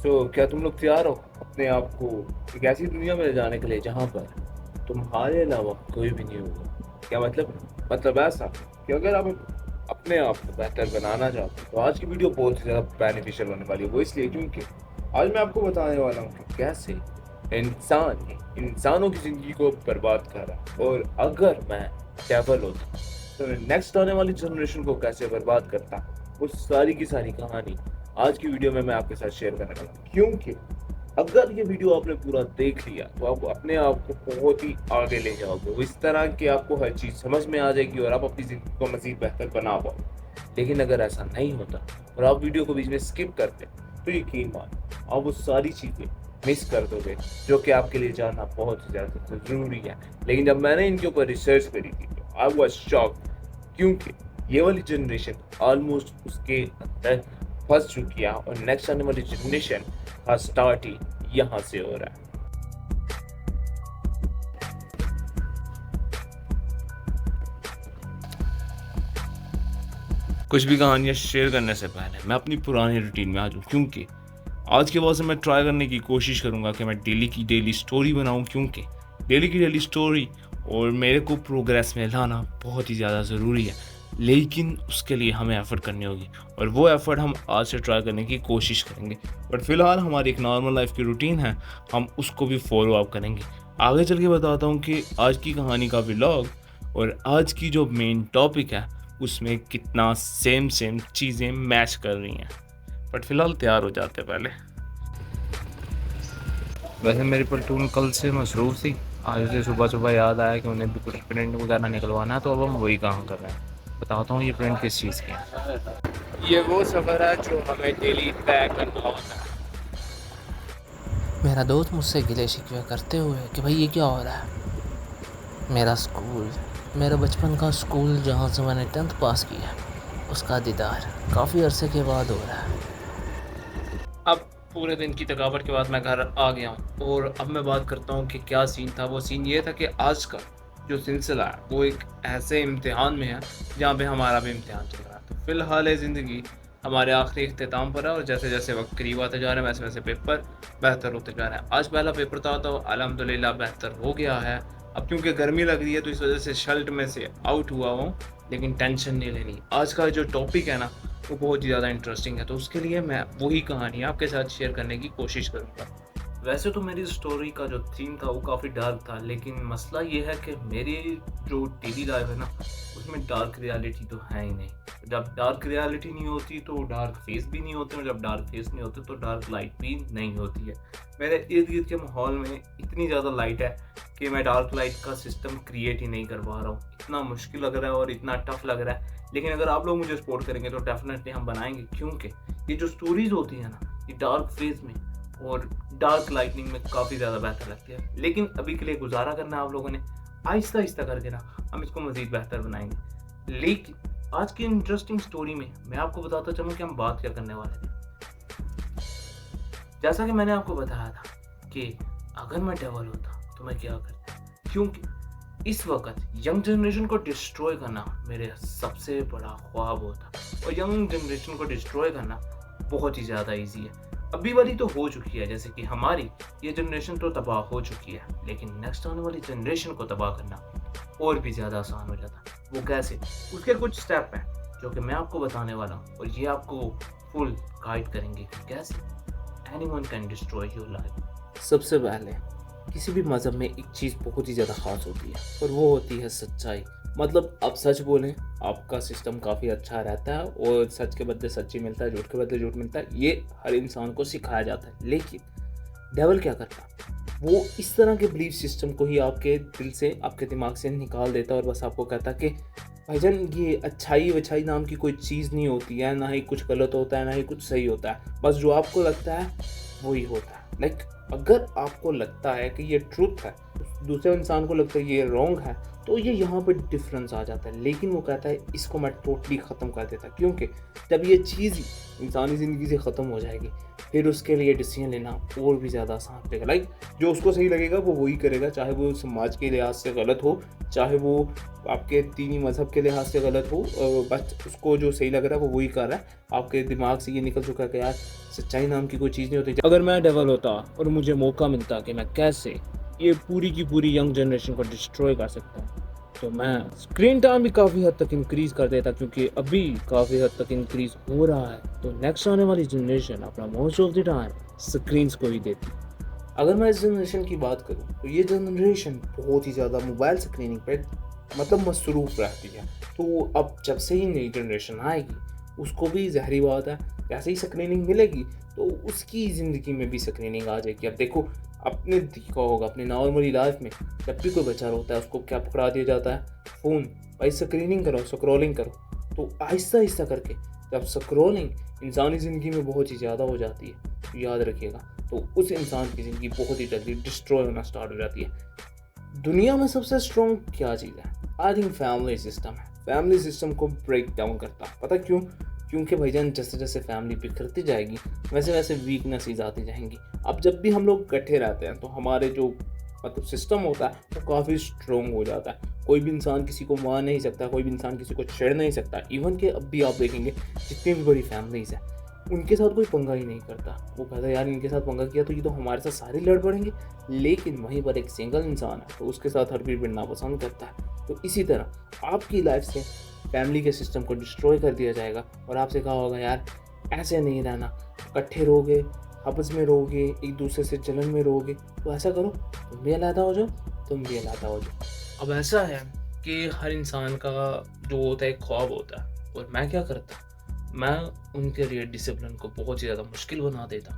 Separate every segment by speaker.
Speaker 1: क्या तुम लोग तैयार हो अपने आप को एक ऐसी दुनिया में ले जाने के लिए जहाँ पर तुम्हारे अलावा कोई भी नहीं होगा? क्या मतलब ऐसा कि अगर आप अपने आप को बेहतर बनाना चाहते हो तो आज की वीडियो बहुत ही ज़्यादा बेनिफिशियल होने वाली है। वो इसलिए क्योंकि आज मैं आपको बताने वाला हूँ कि कैसे इंसानों की ज़िंदगी को बर्बाद कर रहा है, और अगर मैं डेवल होता तो नेक्स्ट आने वाली जनरेशन को कैसे बर्बाद करता, वो सारी की सारी कहानी आज की वीडियो में मैं आपके साथ शेयर करने वाला हूँ। क्योंकि अगर ये वीडियो आपने पूरा देख लिया तो आप अपने आप को बहुत ही आगे ले जाओगे। वो इस तरह कि आपको हर चीज़ समझ में आ जाएगी और आप अपनी ज़िंदगी को मज़ीद बेहतर बना पाओ। लेकिन अगर ऐसा नहीं होता और आप वीडियो को बीच में स्किप करते तो यकीन मान आप वो सारी चीज़ें मिस कर दोगे जो कि आपके लिए जानना बहुत ही ज़्यादा ज़रूरी है। लेकिन जब मैंने इनके ऊपर रिसर्च करी थी तो आई वाज शॉक्ड, क्योंकि ये वाली जनरेशन ऑलमोस्ट उसके अंदर फंस चुकी है और नेक्स्ट आने वाली जनरेशन का स्टार्ट ही यहाँ से हो रहा है। कुछ भी कहानियाँ शेयर करने से पहले मैं अपनी पुरानी रूटीन में आ जाऊँ, क्योंकि आज के बाद से मैं ट्राई करने की कोशिश करूँगा कि मैं डेली की डेली स्टोरी बनाऊँ, क्योंकि डेली की डेली स्टोरी और मेरे को प्रोग्रेस में लाना बहुत ही ज़्यादा ज़रूरी है। लेकिन उसके लिए हमें एफ़र्ट करनी होगी और वो एफ़र्ट हम आज से ट्राई करने की कोशिश करेंगे। बट फ़िलहाल हमारी एक नॉर्मल लाइफ़ की रूटीन है, हम उसको भी फ़ॉलो अप करेंगे। आगे चल के बताता हूँ कि आज की कहानी का व्लॉग और आज की जो मेन टॉपिक है उसमें कितना सेम चीज़ें मैच कर रही हैं। बट फिलहाल तैयार हो जाते पहले। वैसे मेरी प्लेटून कल से मसरूफ़ थी, आज से सुबह सुबह याद आया कि उन्हें भी कुछ प्रिंट वगैरह निकलवाना है, तो अब हम वही काम कर रहे हैं। बताता हूँ ये प्रिंट किस चीज़ की है। ये वो सफ़र है जो हमें डेली तय करना होता है।
Speaker 2: मेरा दोस्त मुझसे गिले शिकवे करते हुए कि भाई ये क्या हो रहा है। मेरा स्कूल, मेरा बचपन का स्कूल जहाँ से मैंने 10th पास किया, उसका दीदार काफ़ी अरसे के बाद हो रहा है।
Speaker 1: अब पूरे दिन की थकावट के बाद मैं घर आ गया हूँ और अब मैं बात करता हूँ कि क्या सीन था। वो सीन ये था कि आज का जो सिलसिला है वो एक ऐसे इम्तिहान में है जहाँ पे हमारा भी इम्तिहान चल रहा है। तो फ़िलहाल ये ज़िंदगी हमारे आखिरी इख्तिताम पर है और जैसे जैसे वक्त करीब आते जा रहे हैं वैसे वैसे पेपर बेहतर होते जा रहे हैं। आज पहला पेपर था तो अल्हम्दुलिल्लाह बेहतर हो गया है। अब क्योंकि गर्मी लग रही है तो इस वजह से शर्ट में से आउट हुआ हूँ, लेकिन टेंशन नहीं लेनी। आज का जो टॉपिक है ना वो बहुत ही ज़्यादा इंटरेस्टिंग है, तो उसके लिए मैं वही कहानी आपके साथ शेयर करने की कोशिश करूँगा। वैसे तो मेरी स्टोरी का जो थीम था वो काफ़ी डार्क था, लेकिन मसला ये है कि मेरी जो डेली लाइफ है ना उसमें डार्क रियलिटी तो है ही नहीं। जब डार्क रियलिटी नहीं होती तो डार्क फेस भी नहीं होते, और जब डार्क फेस नहीं होते तो डार्क लाइट भी नहीं होती है। मेरे इर्द गिर्द के माहौल में इतनी ज़्यादा लाइट है कि मैं डार्क लाइट का सिस्टम क्रिएट ही नहीं कर पा रहा हूँ। इतना मुश्किल लग रहा है और इतना टफ लग रहा है, लेकिन अगर आप लोग मुझे सपोर्ट करेंगे तो डेफिनेटली हम बनाएंगे। क्योंकि ये जो स्टोरीज होती है ना ये डार्क फेज में और डार्क लाइटनिंग में काफ़ी ज़्यादा बेहतर लगती है। लेकिन अभी के लिए गुजारा करना है आप लोगों ने, आहिस्ता आहिस्ता करके ना हम इसको मज़ीद बेहतर बनाएंगे। लेकिन आज की इंटरेस्टिंग स्टोरी में मैं आपको बताता चलूँ कि हम बात क्या करने वाले थे। जैसा कि मैंने आपको बताया था कि अगर मैं डेवल होता तो मैं क्या करता, क्योंकि इस वक्त यंग जनरेशन को डिस्ट्रॉय करना मेरे सबसे बड़ा ख्वाब होता, और यंग जनरेशन को डिस्ट्रॉय करना बहुत ही ज़्यादा इजी है। अभी वाली तो हो चुकी है, जैसे कि हमारी ये जनरेशन तो तबाह हो चुकी है, लेकिन नेक्स्ट आने वाली जनरेशन को तबाह करना और भी ज़्यादा आसान हो जाता। वो कैसे, उसके कुछ स्टेप हैं जो कि मैं आपको बताने वाला हूँ, और ये आपको फुल गाइड करेंगे कि कैसे anyone can destroy your life. सबसे पहले किसी भी मज़हब में एक चीज़ बहुत ही ज़्यादा ख़ास होती है और वो होती है सच्चाई। मतलब आप सच बोलें आपका सिस्टम काफ़ी अच्छा रहता है और सच के बदले सच ही मिलता है, झूठ के बदले झूठ मिलता है। ये हर इंसान को सिखाया जाता है। लेकिन डेविल क्या करता है, वो इस तरह के बिलीफ सिस्टम को ही आपके दिल से, आपके दिमाग से निकाल देता है और बस आपको कहता है कि भाईजान ये अच्छाई वछाई नाम की कोई चीज़ नहीं होती है, ना ही कुछ गलत होता है ना ही कुछ सही होता है, बस जो आपको लगता है वही होता है। लाइक अगर आपको लगता है कि ये ट्रुथ है, दूसरे इंसान को लगता है ये रॉन्ग है, तो ये यहाँ पे डिफरेंस आ जाता है। लेकिन वो कहता है इसको मैं टोटली ख़त्म कर देता, क्योंकि जब ये चीज़ ही इंसानी ज़िंदगी से ख़त्म हो जाएगी, फिर उसके लिए डिसीजन लेना और भी ज़्यादा आसान रहेगा। लाइक जो उसको सही लगेगा वो वही करेगा, चाहे वो समाज के लिहाज से गलत हो, चाहे वो आपके दीनी मज़हब के लिहाज से गलत हो, बस उसको जो सही लग रहा है वो वही कर रहा है। आपके दिमाग से ये निकल चुका है कि यार सच्चाई नाम की कोई चीज़ नहीं होती। अगर मैं डेवल होता और मुझे मौका मिलता कि मैं कैसे ये पूरी की पूरी यंग जनरेशन को डिस्ट्रॉय कर सकता हूँ, तो मैं स्क्रीन टाइम भी काफ़ी हद तक इंक्रीज़ कर देता, क्योंकि अभी काफ़ी हद तक इंक्रीज़ हो रहा है। तो नेक्स्ट आने वाली जनरेशन अपना most of the time screens को ही देती है। अगर मैं इस जनरेशन की बात करूँ तो ये जनरेशन बहुत ही ज़्यादा मोबाइल स्क्रीनिंग पे मतलब मसरूफ़ रहती है। तो अब जब से ही नई जनरेशन आएगी, उसको भी ज़ाहिरी बात है जैसे ही स्क्रीनिंग मिलेगी तो उसकी ज़िंदगी में भी स्क्रीनिंग आ जाएगी। अब देखो, आपने देखा होगा अपनी नॉर्मली लाइफ में, जब भी कोई बच्चा रोता है उसको क्या पकड़ा दिया जाता है, फ़ोन, भाई स्क्रीनिंग करो, स्क्रॉलिंग करो। तो आहिस्ता आहिस्ता करके जब स्क्रॉलिंग इंसानी ज़िंदगी में बहुत ही ज़्यादा हो जाती है, तो याद रखिएगा, तो उस इंसान की ज़िंदगी बहुत ही जल्दी डिस्ट्रॉय होना स्टार्ट हो जाती है। दुनिया में सबसे स्ट्रॉन्ग क्या चीज़ है? आई थिंक फैमिली सिस्टम है। फैमिली सिस्टम को ब्रेक डाउन करता है। पता क्यों? क्योंकि भाईजान जैसे जैसे फैमिली बिखरती जाएगी वैसे वैसे वीकनेसेस आती जाएंगी। अब जब भी हम लोग इकट्ठे रहते हैं तो हमारे जो मतलब सिस्टम होता है वो काफ़ी स्ट्रॉन्ग हो जाता है। कोई भी इंसान किसी को मार नहीं सकता, कोई भी इंसान किसी को छेड़ नहीं सकता। इवन कि अब भी आप देखेंगे जितनी भी बड़ी फैमिलीज़ हैं उनके साथ कोई पंगा ही नहीं करता। वो कहता है यार इनके साथ पंगा किया तो ये तो हमारे साथ सारे लड़ पड़ेंगे। लेकिन वहीं पर एक सिंगल इंसान है तो उसके साथ हरगिज़ भिड़ना पसंद करता है। तो इसी तरह आपकी लाइफ से फैमिली के सिस्टम को डिस्ट्रॉय कर दिया जाएगा और आपसे कहा होगा यार ऐसे नहीं रहना, इकट्ठे रहोगे, आपस में रहोगे, एक दूसरे से जलन में रहोगे, तो ऐसा करो, तुम भी अलहदा हो जाओ, तुम भी अलहदा हो जाओ। अब ऐसा है कि हर इंसान का जो होता है एक ख्वाब होता है, और मैं क्या करता, मैं उनके लिए डिसिप्लिन को बहुत ही ज़्यादा मुश्किल बना देता,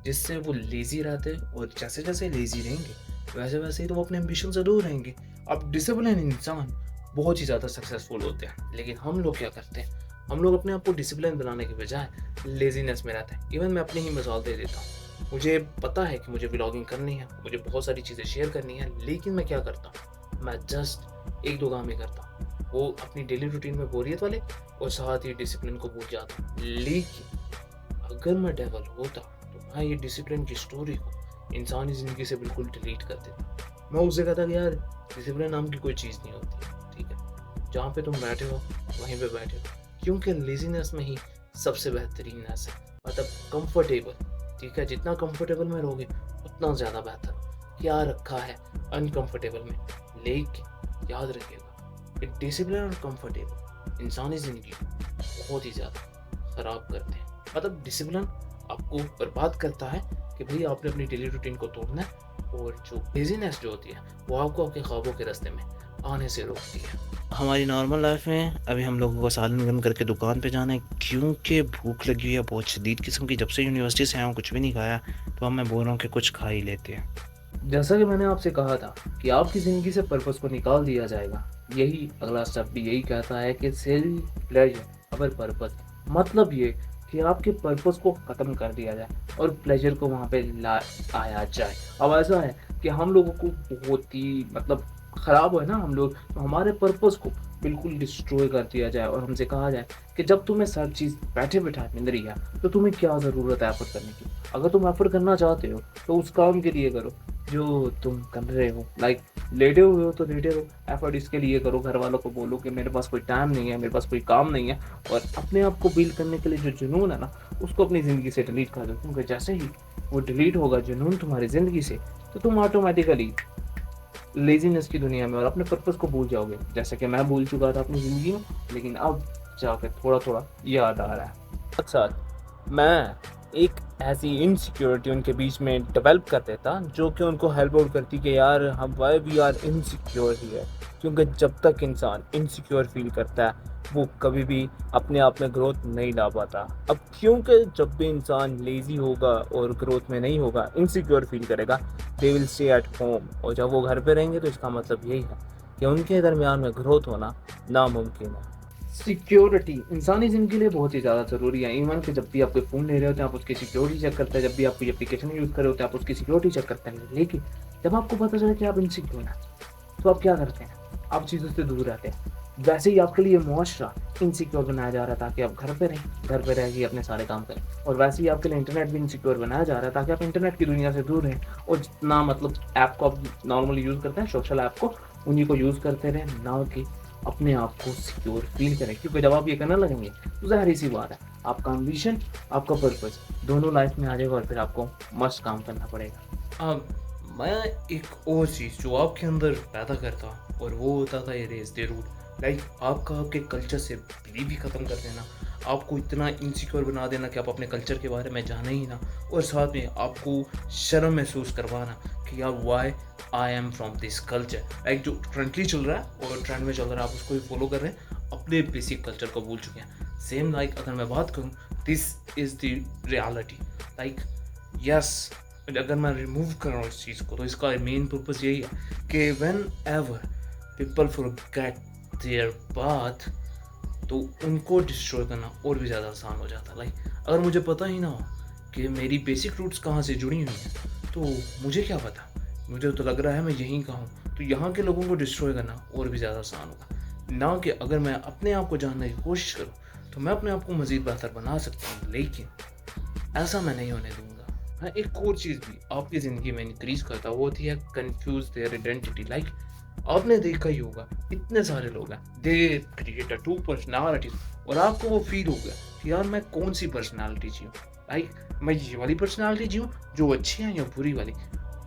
Speaker 1: जिससे वो लेज़ी रहते, और जैसे जैसे लेज़ी रहेंगे वैसे वैसे ही तो वो अपने एम्बिशन से दूर रहेंगे। अब डिसिप्लिन इंसान बहुत ही ज़्यादा सक्सेसफुल होते हैं, लेकिन हम लोग क्या करते हैं, हम लोग अपने आप को डिसिप्लिन बनाने के बजाय लेज़ीनेस में रहते हैं। इवन मैं अपनी ही मिसाल दे देता हूँ, मुझे पता है कि मुझे व्लॉगिंग करनी है, मुझे बहुत सारी चीज़ें शेयर करनी है, लेकिन मैं क्या करता हूँ, मैं जस्ट एक दो काम ही करता हूँ, वो अपनी डेली रूटीन में बोरियत वाले और साथ ही डिसिप्लिन को भूल जाता हूँ। लेकिन अगर मैं डेवल होता तो मैं ये डिसिप्लिन की स्टोरी को इंसानी ज़िंदगी से बिल्कुल डिलीट कर देता। मैं उससे कहता कि यार डिसिप्लिन नाम की कोई चीज़ नहीं होती, ठीक है, जहाँ पे तुम बैठे हो वहीं पे बैठे हो, क्योंकि लेज़ीनेस में ही सबसे बेहतरीन है, मतलब कंफर्टेबल, ठीक है, जितना कंफर्टेबल में रहोगे उतना ज़्यादा बेहतर। क्या रखा है अनकंफर्टेबल में, लेकिन याद रखिएगा कि डिसिप्लिन और कंफर्टेबल इंसानी ज़िंदगी को बहुत ही ज़्यादा ख़राब करते हैं। मतलब डिसिप्लिन आपको बर्बाद करता है कि भाई आपने अपनी डेली रूटीन को तोड़ना है, और जो लेज़ीनेस जो होती है वो आपको आपके ख्वाबों के रास्ते में आने से रोकती है।
Speaker 2: हमारी नॉर्मल लाइफ में अभी हम लोगों को सालन गरम करके दुकान पे जाना है, क्योंकि भूख लगी हुई है बहुत शदीद किस्म की। जब से यूनिवर्सिटी से आया हूँ कुछ भी नहीं खाया, तो अब मैं बोल रहा हूँ कि कुछ खा ही लेते हैं।
Speaker 1: जैसा कि मैंने आपसे कहा था कि आपकी ज़िंदगी से पर्पस को निकाल दिया जाएगा, यही अगला स्टेप भी यही कहता है कि सेल्फ प्लेजर अवर पर्पस, मतलब ये कि आपके पर्पस को ख़त्म कर दिया जाए और प्लेजर को वहाँ पे ला आया जाए। अब ऐसा है कि हम लोगों को बहुत ही मतलब ख़राब है ना हम लोग, तो हमारे पर्पस को बिल्कुल डिस्ट्रॉय कर दिया जाए और हमसे कहा जाए कि जब तुम्हें सब चीज़ बैठे बैठा मिल रही है तो तुम्हें क्या ज़रूरत है एफर्ट करने की। अगर तुम एफर्ट करना चाहते हो तो उस काम के लिए करो जो तुम कर रहे हो। लाइक लेटे हुए हो तो लेटे रहो, एफर्ट इसके लिए करो, घर वालों को बोलो कि मेरे पास कोई टाइम नहीं है, मेरे पास कोई काम नहीं है, और अपने आप को बिल्ड करने के लिए जो जुनून है ना उसको अपनी ज़िंदगी से डिलीट कर दो, क्योंकि जैसे ही वो डिलीट होगा जुनून तुम्हारी ज़िंदगी से, तो तुम ऑटोमेटिकली लेजीनेस की दुनिया में और अपने पर्पस को भूल जाओगे, जैसे कि मैं भूल चुका था अपनी ज़िंदगी में, लेकिन अब जाकर थोड़ा थोड़ा याद आ रहा है। अच्छा, मैं एक ऐसी इनसिक्योरिटी उनके बीच में डेवलप कर देता जो कि उनको हेल्प आउट करती कि यार हम why we are insecure here, क्योंकि जब तक इंसान इनसिक्योर फील करता है वो कभी भी अपने आप में ग्रोथ नहीं ला पाता। अब क्योंकि जब भी इंसान लेज़ी होगा और ग्रोथ में नहीं होगा, इनसिक्योर फील करेगा, they will stay at home, और जब वो घर पे रहेंगे तो इसका मतलब यही है कि उनके दरमियान में ग्रोथ होना नामुमकिन है। सिक्योरिटी इंसानी ज़िंदगी के लिए बहुत ही ज़्यादा ज़रूरी है। इवन कि जब भी आप कोई फ़ोन ले रहे होते हैं, आप उसकी सिक्योरिटी चेक करते हैं, जब भी आप कोई एप्लीकेशन यूज़ कर रहे होते हैं, आप उसकी सिक्योरिटी चेक करते हैं। लेकिन जब आपको पता चले कि आप इनसिक्योर हैं, तो आप क्या करते हैं? आप चीज़ों से दूर रहते हैं। वैसे ही आपके लिए मुआशरा इनसिक्योर बनाया जा रहा है ताकि आप घर पे रहें, घर पे रह के अपने सारे काम करें। और वैसे ही आपके लिए इंटरनेट भी इनसिक्योर बनाया जा रहा है ताकि आप इंटरनेट की दुनिया से दूर रहें और जितना मतलब ऐप को आप नॉर्मली यूज़ करते हैं, सोशल ऐप को, उन्हीं को यूज़ करते रहें, ना कि अपने आप को सिक्योर फ़ील करें। क्योंकि जब आप ये करने लगेंगे, तो ज़ाहिर-सी बात है, आपका एम्बिशन, आपका पर्पस दोनों लाइफ़ में आ जाएगा और फिर आपको मस्त काम करना पड़ेगा। मैं एक और चीज़ जो आपके अंदर पैदा करता और वो होता था इरेज़ द रूट। लाइक आपका आपके कल्चर से बिलीव ही ख़त्म कर देना, आपको इतना इनसिक्योर बना देना कि आप अपने कल्चर के बारे में जाने ही ना, और साथ में आपको शर्म महसूस करवाना कि यार why I am from this culture. Like जो करंटली चल रहा है और ट्रेंड में चल रहा है, आप उसको ही फॉलो कर रहे हैं, अपने बेसिक कल्चर को भूल चुके हैं। सेम लाइक अगर मैं बात करूँ, this is the reality. Like yes, अगर मैं रिमूव कर रहा हूँ इस चीज़ को, तो इसका मेन पर्पस यही है कि when ever people forget there path, तो उनको डिस्ट्रॉय करना और भी ज़्यादा आसान हो जाता है। लाइक अगर मुझे पता ही ना हो कि मेरी बेसिक रूट्स कहाँ से जुड़ी हुई हैं, तो मुझे क्या पता, मुझे तो लग रहा है मैं यहीं का हूँ, तो यहाँ के लोगों को डिस्ट्रॉय करना और भी ज़्यादा आसान होगा। ना कि अगर मैं अपने आप को जानने की कोशिश करूँ, तो मैं अपने आप को मज़ीद बेहतर बना सकता हूँ, लेकिन ऐसा मैं नहीं होने दूँगा। हाँ, एक और चीज़ भी आपकी ज़िंदगी में इंक्रीज़ करता है, वो होती है कन्फ्यूज़ देयर आइडेंटिटी। लाइक आपने देखा ही होगा, इतने सारे लोग हैं, they create a two personalities, और आपको वो फ़ील हो गया कि यार मैं कौन-सी पर्सनैलिटी जियूँ? लाइक मैं ये वाली पर्सनैलिटी जियूँ जो अच्छी है या बुरी वाली?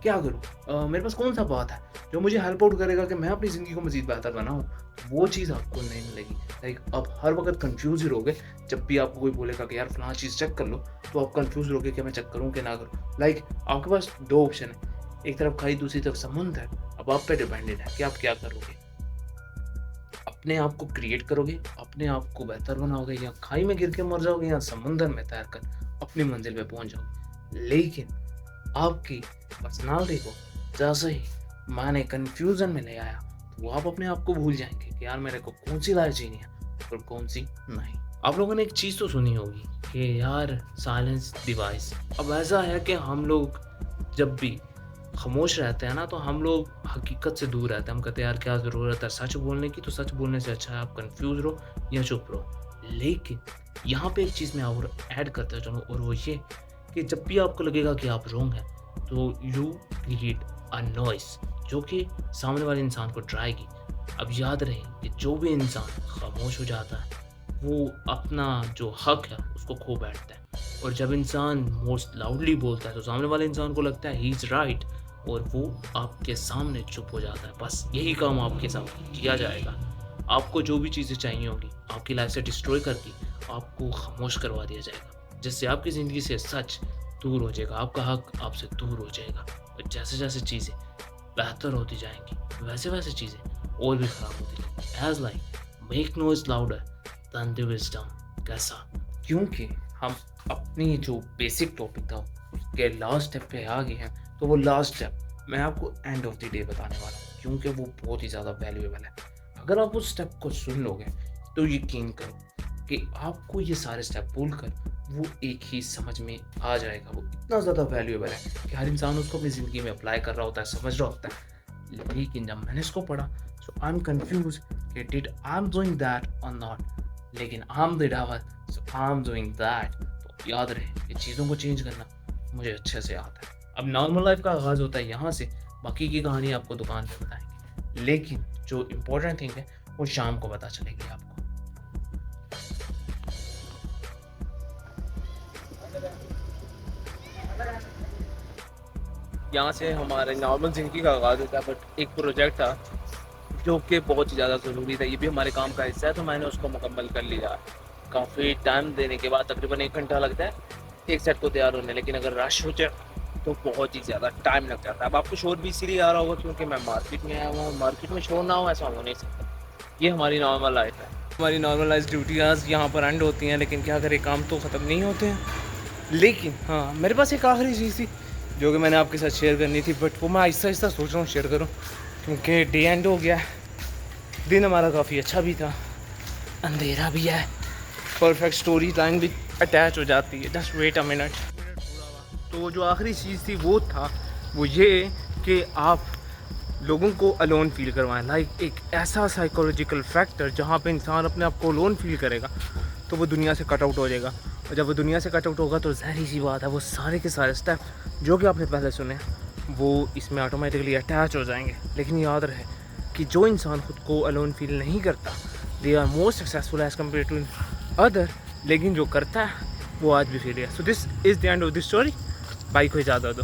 Speaker 1: क्या करूँ? मेरे पास कौन-सा पाथ है जो मुझे हेल्प आउट करेगा कि मैं अपनी ज़िंदगी को मज़ीद बेहतर बनाऊँ? वो चीज़ आपको नहीं मिलेगी। लाइक आप हर वक़्त कन्फ्यूज़ ही रहोगे। जब भी आपको कोई बोलेगा कि यार फलाँ चीज़ चेक कर लो, तो आप कन्फ्यूज़ रहोगे कि मैं चेक करूँ कि ना करूँ। लाइक आपके पास 2 ऑप्शन है, एक तरफ खाई, दूसरी तरफ समुंदर है। अब आप पे डिपेंडेंट है कि आप क्या करोगे? अपने आप को क्रिएट करोगे, अपने आप को बेहतर बनाओगे, या खाई में गिर के मर जाओगे, या समुंदर में तैर कर अपनी मंज़िल पे पहुँच जाओगे। लेकिन आपकी पर्सनैलिटी को जैसे ही मैंने कन्फ्यूज़न में ले आया, तो वो आप अपने आप को भूल जाएँगे कि यार मेरे को कौन-सी लाइफ़ जीनी है और कौन-सी नहीं। आप लोगों ने एक चीज़ तो सुनी होगी कि यार साइलेंस डिवाइस। अब ऐसा है कि हम लोग जब भी खामोश रहते हैं ना, तो हम लोग हकीकत से दूर रहते हैं। हम कहते हैं यार क्या ज़रूरत है सच बोलने की, तो सच बोलने से अच्छा है आप कन्फ्यूज़ रहो या चुप रहो। लेकिन यहाँ पे एक चीज़ मैं और ऐड करता चलूँ, और वो ये कि जब भी आपको लगेगा कि आप रॉन्ग हैं, तो यू क्रिएट अ नॉइस जो कि सामने वाले इंसान को डराएगी। अब याद रहे कि जो भी इंसान खामोश हो जाता है, वो अपना जो हक है उसको खो बैठता है, और जब इंसान मोस्ट लाउडली बोलता है, तो सामने वाले इंसान को लगता है ही इज़ राइट, और वो आपके सामने चुप हो जाता है। बस यही काम आपके साथ किया जाएगा। आपको जो भी चीज़ें चाहिए होंगी आपकी लाइफ से डिस्ट्रॉय करके आपको खामोश करवा दिया जाएगा, जिससे आपकी ज़िंदगी से सच दूर हो जाएगा, आपका हक आपसे दूर हो जाएगा। और जैसे-जैसे चीज़ें बेहतर होती जाएँगी, वैसे-वैसे चीज़ें और भी ख़राब होती जाएँगी। As like make noise louder than the wisdom. कैसा? क्योंकि हम अपनी जो बेसिक टॉपिक था उसके लास्ट स्टेप पे आ गए हैं, तो वो लास्ट स्टेप मैं आपको एंड ऑफ द डे बताने वाला हूँ, क्योंकि वो बहुत ही ज़्यादा वैल्यूएबल है। अगर आप उस स्टेप को सुन लोगे, तो यकीन करो कि आपको ये सारे स्टेप बोलकर वो एक ही समझ में आ जाएगा। वो इतना ज़्यादा वैल्यूएबल है कि हर इंसान उसको अपनी ज़िंदगी में अप्लाई कर रहा होता है, समझ रहा होता है। लेकिन जब मैंने इसको पढ़ा, सो आई एम कन्फ्यूज़ कि did I am doing that और नॉट, लेकिन I am the devil, so I am doing that. तो याद रहे ये चीज़ों को चेंज करना मुझे अच्छे से आता है। अब नॉर्मल लाइफ का आगाज़ होता है यहाँ से, बाकी की कहानी आपको दुकान पे बताएँगे। लेकिन जो इम्पोर्टेंट थिंग है वो शाम को पता चलेगी आपको। यहाँ से हमारे नॉर्मल ज़िंदगी का आगाज़ होता है, बट एक प्रोजेक्ट था जो कि बहुत ही ज़्यादा ज़रूरी था। ये भी हमारे काम का हिस्सा है, तो मैंने उसको मुकम्मल कर लिया। काफ़ी टाइम देने के बाद तकरीबन 1 घंटा लगता है एक सेट को तैयार होने, लेकिन अगर रश हो जाए तो बहुत ही ज़्यादा टाइम लग जाता है। अब आपको शोर भी इसीलिए आ रहा होगा क्योंकि मैं मार्केट में आया हुआ हूँ। मार्केट में शोर ना हो ऐसा हो नहीं सकता। ये हमारी नॉर्मल लाइफ है। हमारी नॉर्मलाइज़ ड्यूटीज़ यहाँ पर एंड होती हैं, लेकिन क्या करें, काम तो ख़त्म नहीं होते हैं। लेकिन हाँ, मेरे पास एक आखिरी चीज़ थी जो कि मैंने आपके साथ शेयर करनी थी, बट वो मैं आहिस्ता-आहिस्ता सोच रहा हूँ शेयर करूँ, क्योंकि डे एंड हो गया है। दिन हमारा काफ़ी अच्छा भी था,
Speaker 2: अंधेरा भी है।
Speaker 1: परफेक्ट स्टोरी लाइन भी अटैच हो जाती है। Just wait a minute. तो जो आखिरी चीज़ थी वो ये कि आप लोगों को अलोन फील करवाएं। लाइक एक ऐसा साइकोलॉजिकल फैक्टर जहाँ पे इंसान अपने आप को अलोन फील करेगा तो वो दुनिया से कट आउट हो जाएगा, और जब वो दुनिया से कट आउट होगा तो ज़ाहिर सी बात है वो सारे के सारे स्टेप जो कि आपने पहले सुने वो इसमें ऑटोमेटिकली अटैच हो जाएंगे। लेकिन याद रहे कि जो इंसान खुद को अलोन फील नहीं करता they are more successful as compare to other, लेकिन जो करता है वो आज भी failure. So this is the end of this story. भाई को इजाज़त दो।